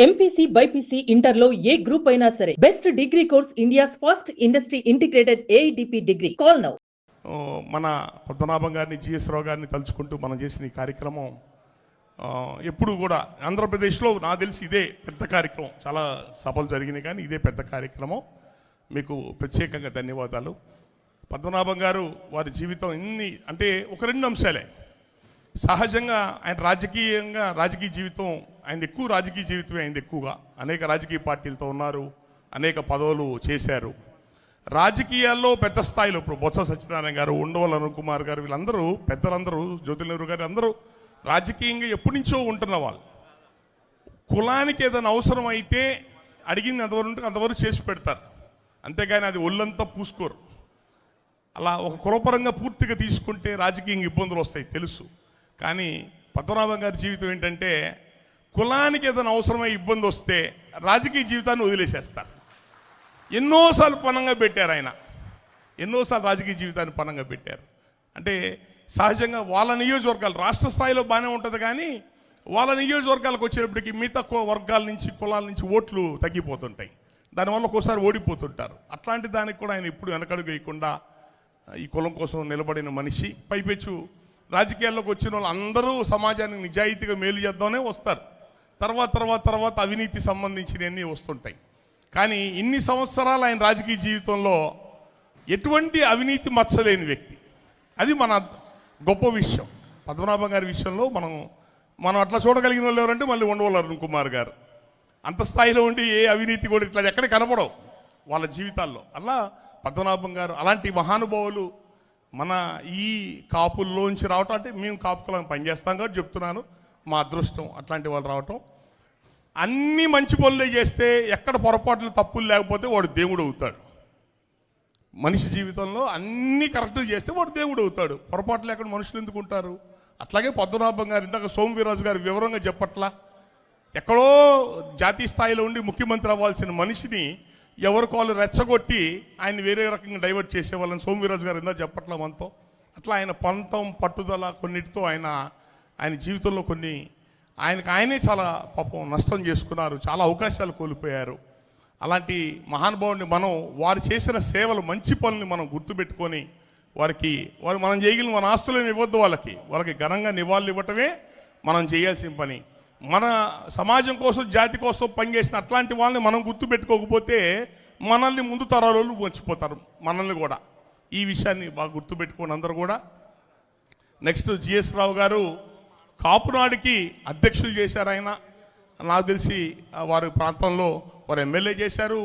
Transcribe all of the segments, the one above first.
MPC BiPC ఇంటర్లో ఏ group అయినా సరే best degree course India's first industry integrated AIDP degree. Call now. మన పద్మనాభం గారిని, జిఎస్ రావు గారిని తలుచుకుంటూ మనం చేసిన ఈ కార్యక్రమం ఎప్పుడు కూడా ఆంధ్రప్రదేశ్లో నాకు తెలిసి ఇదే పెద్ద కార్యక్రమం. చాలా సభలు జరిగినాయి కానీ ఇదే పెద్ద కార్యక్రమం. మీకు ప్రత్యేకంగా ధన్యవాదాలు. పద్మనాభం గారు వారి జీవితం అంటే ఒక రెండు అంశాలే. సహజంగా ఆయన రాజకీయ జీవితం ఆయన ఎక్కువ రాజకీయ జీవితమే అయింది. ఎక్కువగా అనేక రాజకీయ పార్టీలతో ఉన్నారు, అనేక పదవులు చేశారు. రాజకీయాల్లో పెద్ద స్థాయిలో ఇప్పుడు బొత్స సత్యనారాయణ గారు, ఉండవల్లి అరుణ్ కుమార్ గారు, వీళ్ళందరూ పెద్దలందరూ, జ్యోతి నెహ్రూ గారు అందరూ రాజకీయంగా ఎప్పటి నుంచో ఉంటున్న వాళ్ళు. కులానికి ఏదైనా అవసరం అయితే అడిగింది అంతవరకు చేసి పెడతారు, అంతేగాని అది ఒళ్ళంతా పూసుకోరు. అలా ఒక కులపరంగా పూర్తిగా తీసుకుంటే రాజకీయంగా ఇబ్బందులు వస్తాయి తెలుసు. కానీ పద్మనాభం గారి జీవితం ఏంటంటే కులానికి ఏదైనా అవసరమై ఇబ్బంది వస్తే రాజకీయ జీవితాన్ని వదిలేసేస్తారు. ఎన్నోసార్లు పణంగా పెట్టారు ఆయన, ఎన్నోసార్లు రాజకీయ జీవితాన్ని పణంగా పెట్టారు. అంటే సహజంగా వాళ్ళ నియోజకవర్గాలు రాష్ట్ర స్థాయిలో బాగానే ఉంటుంది కానీ వాళ్ళ నియోజకవర్గాలకు వచ్చేటప్పటికి మిగతా వర్గాల నుంచి, కులాల నుంచి ఓట్లు తగ్గిపోతుంటాయి. దానివల్ల ఒక్కోసారి ఓడిపోతుంటారు. అట్లాంటి దానికి కూడా ఆయన ఇప్పుడు వెనకడుగు వేయకుండా ఈ కులం కోసం నిలబడిన మనిషి. పైపెచ్చు రాజకీయాల్లోకి వచ్చిన వాళ్ళు అందరూ సమాజానికి నిజాయితీగా మేలు చేద్దామనే వస్తారు. తర్వాత అవినీతి సంబంధించినవన్నీ వస్తుంటాయి. కానీ ఇన్ని సంవత్సరాలు ఆయన రాజకీయ జీవితంలో ఎటువంటి అవినీతి మచ్చలేని వ్యక్తి. అది మన గొప్ప విషయం. పద్మనాభం గారి విషయంలో మనం అట్లా చూడగలిగిన వాళ్ళు ఎవరంటే మళ్ళీ ఉండవల్లి అరుణ్ కుమార్ గారు. అంత స్థాయిలో ఉండి ఏ అవినీతి కూడా ఇట్లా ఎక్కడ కనపడవు వాళ్ళ జీవితాల్లో. అలా పద్మనాభం గారు అలాంటి మహానుభావులు మన ఈ కాపుల్లోంచి రావటం, అంటే మేము కాపు కులం పనిచేస్తాం కాబట్టి చెప్తున్నాను, మా అదృష్టం అట్లాంటి వాళ్ళు రావటం. అన్ని మంచి పనులే చేస్తే ఎక్కడ పొరపాట్లు తప్పులు లేకపోతే వాడు దేవుడు అవుతాడు. మనిషి జీవితంలో అన్ని కరెక్ట్గా చేస్తే వాడు దేవుడు అవుతాడు. పొరపాట్లు లేకుండా మనుషులు ఎందుకు ఉంటారు? అట్లాగే పద్మనాభం గారు ఇందాక సోమవీరాజు గారు వివరంగా చెప్పట్లా, ఎక్కడో జాతీయ స్థాయిలో ఉండి ముఖ్యమంత్రి అవ్వాల్సిన మనిషిని ఎవరికి వాళ్ళు రెచ్చగొట్టి ఆయన వేరే రకంగా డైవర్ట్ చేసేవాళ్ళని సోమవీరాజు గారు ఇందా చెప్పట్లా మనతో. అట్లా ఆయన పంతం, పట్టుదల కొన్నిటితో ఆయన జీవితంలో కొన్ని ఆయనే చాలా పాపం నష్టం చేసుకున్నారు, చాలా అవకాశాలు కోల్పోయారు. అలాంటి మహానుభావుని వారు చేసిన సేవలు, మంచి పనులు మనం గుర్తుపెట్టుకొని వారు మనం చేయగలిగిన మన ఆస్తులను ఇవ్వద్దు, వాళ్ళకి ఘనంగా నివాళులు ఇవ్వటమే మనం చేయాల్సిన పని. మన సమాజం కోసం, జాతి కోసం పనిచేసిన అట్లాంటి వాళ్ళని మనం గుర్తుపెట్టుకోకపోతే మనల్ని ముందు తరాలు మర్చిపోతారు, మనల్ని కూడా. ఈ విషయాన్ని బాగా గుర్తుపెట్టుకోండి అందరూ కూడా. నెక్స్ట్ జిఎస్ రావు గారు కాపునాడికి అధ్యక్షులు చేశారు. ఆయన నాకు తెలిసి వారి ప్రాంతంలో వారు ఎమ్మెల్యే చేశారు.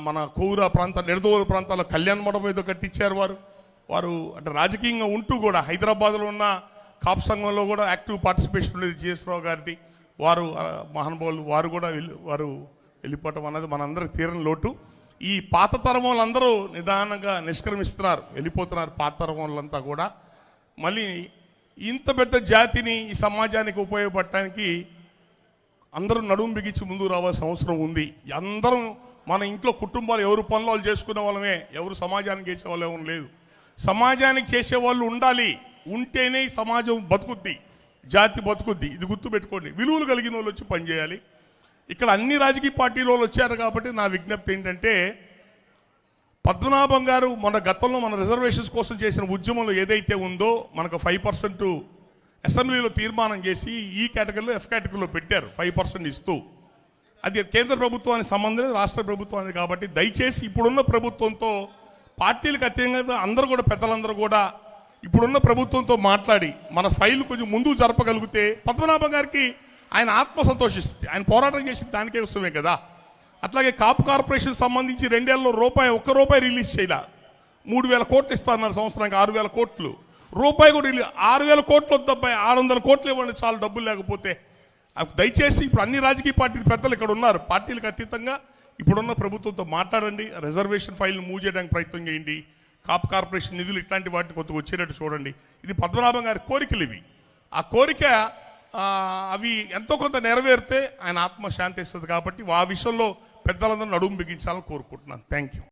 మన కోవురా ప్రాంతాలు, నిడదవోలు ప్రాంతాల్లో కళ్యాణ మండపం ఏదో కట్టించారు వారు. అంటే రాజకీయంగా ఉంటూ కూడా హైదరాబాద్లో ఉన్న కాపు సంఘంలో కూడా యాక్టివ్ పార్టిసిపేషన్ ఉండేది జిఎస్ రావు గారిది. వారు మహానుభావులు, వారు వెళ్ళిపోవటం అన్నది మనందరికి తీరని లోటు. ఈ పాత తరం వాళ్ళందరూ నిదానంగా నిష్క్రమిస్తున్నారు, వెళ్ళిపోతున్నారు పాత తరం వాళ్ళంతా కూడా. మళ్ళీ ఇంత పెద్ద జాతిని ఈ సమాజానికి ఉపయోగపడటానికి అందరూ నడుము బిగించి ముందుకు రావాల్సిన అవసరం ఉంది. అందరం మన ఇంట్లో కుటుంబాలు ఎవరు పనులు వాళ్ళు చేసుకునే వాళ్ళమే, ఎవరు సమాజానికి చేసేవాళ్ళు ఎవరు లేదు. సమాజానికి చేసేవాళ్ళు ఉండాలి, ఉంటేనే ఈ సమాజం బతుకుద్ది, జాతి బతుకుద్ది. ఇది గుర్తుపెట్టుకోండి. విలువలు కలిగిన వాళ్ళు వచ్చి పనిచేయాలి. ఇక్కడ అన్ని రాజకీయ పార్టీల వాళ్ళు వచ్చారు కాబట్టి నా విజ్ఞప్తి ఏంటంటే, పద్మనాభం గారు గతంలో మన రిజర్వేషన్స్ కోసం చేసిన ఉద్యమంలో ఏదైతే ఉందో మనకు 5% అసెంబ్లీలో తీర్మానం చేసి ఈ కేటగిరీలో, ఎఫ్ కేటగిరీలో పెట్టారు 5% ఇస్తూ. అది కేంద్ర ప్రభుత్వానికి సంబంధం లేదు, రాష్ట్ర ప్రభుత్వానికి. కాబట్టి దయచేసి ఇప్పుడున్న ప్రభుత్వంతో పార్టీలకు అత్యంగా అందరూ కూడా, పెద్దలందరూ కూడా ఇప్పుడున్న ప్రభుత్వంతో మాట్లాడి మన ఫైల్ కొంచెం ముందుకు జరపగలిగితే పద్మనాభం గారికి ఆయన ఆత్మ సంతోషిస్తుంది. ఆయన పోరాటం చేసి దానికే వస్తుమే కదా. అట్లాగే కాపు కార్పొరేషన్ సంబంధించి 2 ఏళ్ళలో ₹1 రిలీజ్ చేయాల. 3,000 కోట్లు ఇస్తారన్నారు సంవత్సరానికి, 6,000 కోట్లు. రూపాయి కూడా 6,000 కోట్లు వద్దబ్బాయి, 600 కోట్లు ఇవ్వండి చాలు, డబ్బులు లేకపోతే. దయచేసి ఇప్పుడు అన్ని రాజకీయ పార్టీల పెద్దలు ఇక్కడ ఉన్నారు, పార్టీలకు అతీతంగా ఇప్పుడున్న ప్రభుత్వంతో మాట్లాడండి. రిజర్వేషన్ ఫైల్ని మూవ్ చేయడానికి ప్రయత్నం చేయండి. కాపు కార్పొరేషన్ నిధులు ఇట్లాంటి వాటిని కొద్దిగా వచ్చేటట్టు చూడండి. ఇది పద్మనాభం గారి కోరికలు ఇవి. ఆ కోరిక అవి ఎంతో కొంత నెరవేరితే ఆయన ఆత్మ శాంతి ఇస్తుంది. కాబట్టి ఆ విషయంలో పెద్దలందరూ నడుము బిగించాలని కోరుకుంటున్నాను. Thank you.